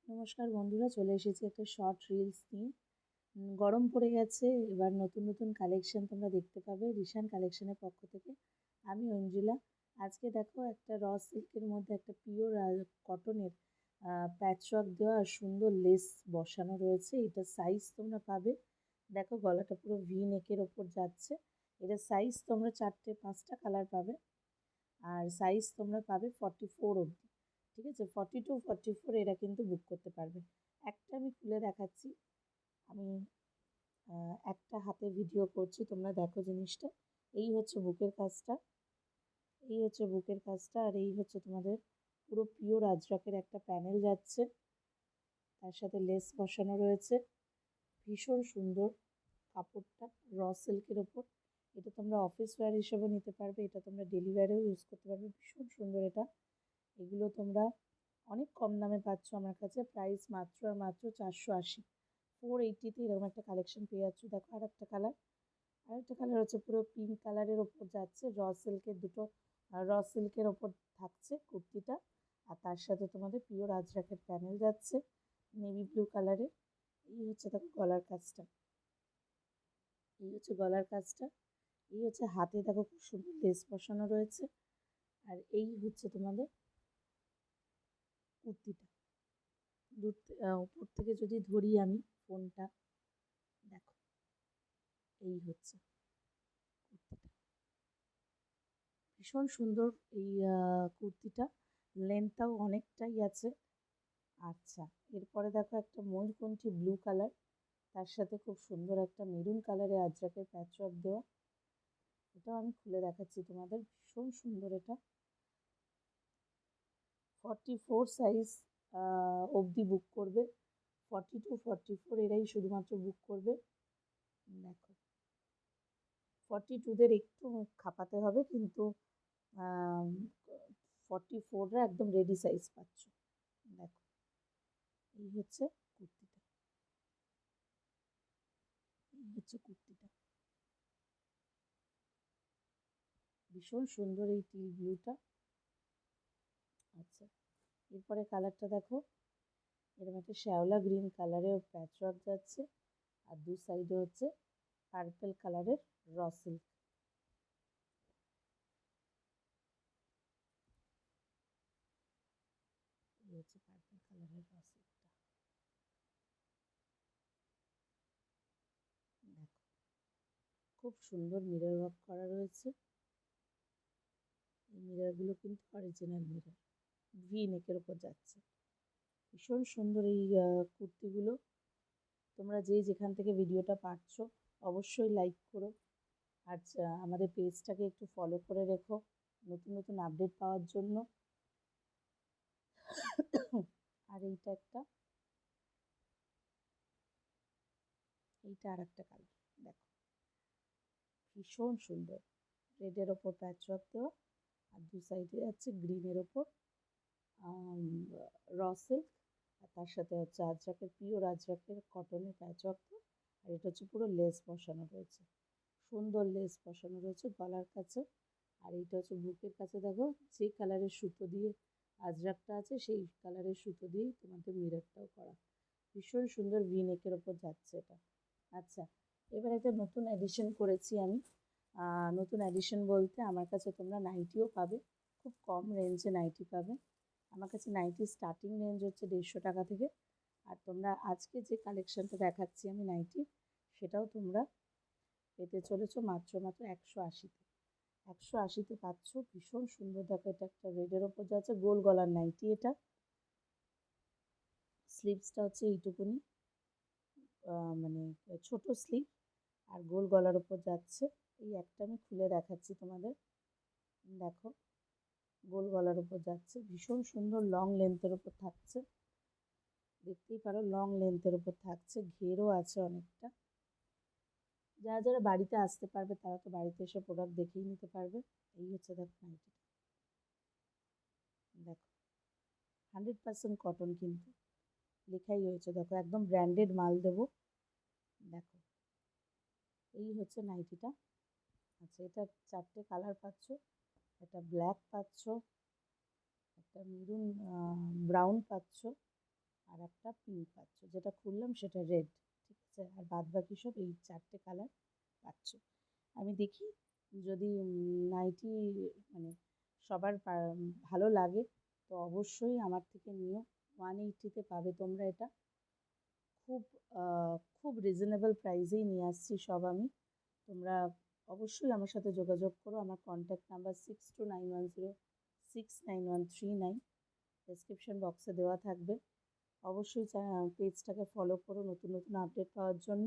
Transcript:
নমস্কার বন্ধুরা, চলে এসেছি একটা শর্ট রিলস নিয়ে। গরম পড়ে গেছে, এবার নতুন নতুন কালেকশন তোমরা দেখতে পাবে রিশান কালেকশনের পক্ষ থেকে। আমি অঞ্জুলা। আজকে দেখো একটা র সিল্কের মধ্যে একটা পিওর কটনের প্যাচওয়ার্ক দেওয়া আর সুন্দর লেস বসানো রয়েছে। এটা সাইজ তোমরা পাবে, দেখো গলাটা পুরো ভি নেকের ওপর যাচ্ছে। এটা সাইজ তোমরা 4-5টা কালার পাবে, আর সাইজ তোমরা পাবে 44 অবধি। ঠিক আছে, 42-44 এরা কিন্তু বুক করতে পারবে। একটা আমি খুলে দেখাচ্ছি। আমি একটা হাতে ভিডিও করছি, তোমরা দেখো জিনিসটা। এই হচ্ছে বুকের কাজটা, এই হচ্ছে বুকের কাজটা, আর এই হচ্ছে তোমাদের পুরো পিওর আজরাকের একটা প্যানেল যাচ্ছে, তার সাথে লেস বসানো রয়েছে। ভীষণ সুন্দর কাপড়টা, র সিল্কের ওপর। এটা তোমরা অফিস ওয়্যার হিসেবেও নিতে পারবে, এটা তোমরা ডেলি ওয়্যারেও ইউজ করতে পারবে। ভীষণ সুন্দর এটা। এগুলো তোমরা অনেক কম দামে পাচ্ছ আমার কাছে, প্রাইস মাত্র আর মাত্র 480। 480-তে এরকম একটা কালেকশন পেয়ে যাচ্ছ। দেখো আর একটা কালার হচ্ছে পুরো পিঙ্ক কালারের ওপর যাচ্ছে, র সিল্কের ওপর থাকছে কুর্তিটা। আর তার সাথে তোমাদের পিওর আজরাকের প্যানেল যাচ্ছে নেভি ব্লু কালারের। এই হচ্ছে দেখো গলার কাজটা, এই হচ্ছে গলার কাজটা, এই হচ্ছে হাতে দেখো খুব সুন্দর লেস বসানো রয়েছে। আর এই হচ্ছে তোমাদের কুর্তিটা। উপর থেকে যদি ধরি আমি ফোনটা, দেখো এই হচ্ছে কুর্তিটা। ভীষণ সুন্দর এই কুর্তিটা, লেন্থটাও অনেকটাই আছে। আচ্ছা, এরপরে দেখো একটা ময়ূরকণ্ঠী ব্লু কালার, তার সাথে খুব সুন্দর একটা মেরুন কালারের আজরাকের প্যাচওয়ার্ক দেওয়া। এটাও আমি খুলে দেখাচ্ছি তোমাদের, ভীষণ সুন্দর এটা। 44 সাইজ অবধি বুক করবে, 42-44 এরাই শুধুমাত্র বুক করবে। দেখো 42দের একটু খাপাতে হবে, কিন্তু 44রা একদম রেডি সাইজ পাচ্ছ। দেখো এই হচ্ছে কুর্তিটা, এই হচ্ছে কুর্তিটা। ভীষণ সুন্দর এই টিল ব্লুটা। আচ্ছা, এরপরে কালারটা দেখো, এরকম একটা শ্যাওলা গ্রিন কালারের প্যাচওয়ার্ক যাচ্ছে, আর দু সাইডে হচ্ছে পার্পল কালারের র সিল্ক। এই হচ্ছে পার্পল কালারের র সিল্কটা। দেখো খুব সুন্দর মিরর ওয়ার্ক করা রয়েছে। এই মিররগুলো কিন্তু অরিজিনাল মিরর, ভি নেকের ওপর যাচ্ছে। ভীষণ সুন্দর এই কুর্তিগুলো। তোমরা যে যেখান থেকে ভিডিওটা পাচ্ছ অবশ্যই লাইক করো, আর আমাদের পেজটাকে একটু ফলো করে রেখো নতুন নতুন আপডেট পাওয়ার জন্য। আর এইটা আর একটা কালার, দেখো ভীষণ সুন্দর, রেডের ওপর প্যাচওয়ার্ক দেওয়া, আর দু সাইডে যাচ্ছে গ্রিনের ওপর র সিল্ক, আর তার সাথে হচ্ছে আজরাকের পিওর আজরাকের কটনের প্যাচওয়ার্ক দেওয়া। আর এটা হচ্ছে পুরো লেস বসানো রয়েছে, সুন্দর লেস বসানো রয়েছে গলার কাছে। আর এইটা হচ্ছে বুকের কাছে, দেখো যে কালারের সুতো দিয়ে আজরাকটা আছে সেই কালারের সুতো দিয়েই তোমাদের মিররটাও করা। ভীষণ সুন্দর ভি নেকের ওপর যাচ্ছে এটা। আচ্ছা, এবার একটা নতুন এডিশন করেছি আমি। নতুন এডিশন বলতে আমার কাছে তোমরা নাইটিও পাবে, খুব কম রেঞ্জে নাইটি পাবে। আমার কাছে নাইটি স্টার্টিং রেঞ্জ হচ্ছে 150 টাকা থেকে। আর তোমরা আজকে যে কালেকশনটা দেখাচ্ছি আমি নাইটি, সেটাও তোমরা পেতে চলেছো মাত্র মাত্র 180-তে। 180-তে পাচ্ছ, ভীষণ সুন্দর। দেখো এটা একটা রেডের ওপর যাচ্ছে, গোল গলার নাইটি এটা। স্লিভসটা হচ্ছে এইটুকুনি, মানে ছোট স্লিভ, আর গোল গলার ওপর যাচ্ছে। এই একটা আমি খুলে দেখাচ্ছি তোমাদের, দেখো গোল গলার ওপর যাচ্ছে, ভীষণ সুন্দর লং লেন্থের ওপর থাকছে। দেখতেই পারো লং লেন্থের ওপর থাকছে, ঘেরও আছে অনেকটা। যারা যারা বাড়িতে আসতে পারবে তারা তো বাড়িতে এসে প্রোডাক্ট দেখেই নিতে পারবে। এই হচ্ছে দেখো নাইটিটা, দেখো 100% কটন, কিন্তু লেখাই হয়েছে দেখো, একদম ব্র্যান্ডেড মাল দেবো। দেখো এই হচ্ছে নাইটিটা। আচ্ছা, এটা 4টে কালার পাচ্ছ, একটা ব্ল্যাক পাচ্ছ, একটা মেরুন ব্রাউন পাচ্ছ, আর একটা পিঙ্ক পাচ্ছ, যেটা খুললাম সেটা রেড, ঠিক আছে? আর বাদ বাকি সব এই 4টে কালার পাচ্ছ। আমি দেখি যদি নাইটি মানে সবার ভালো লাগে তো অবশ্যই আমার থেকে নিও। 180-তে পাবে তোমরা এটা। খুব খুব রিজনেবল প্রাইসেই নিয়ে আসছি সব আমি। তোমরা অবশ্যই আমার সাথে যোগাযোগ করো। আমার কন্ট্যাক্ট নাম্বার 6291069139, ডেসক্রিপশন বক্সে দেওয়া থাকবে। অবশ্যই পেজটাকে ফলো করো নতুন নতুন আপডেট পাওয়ার জন্য।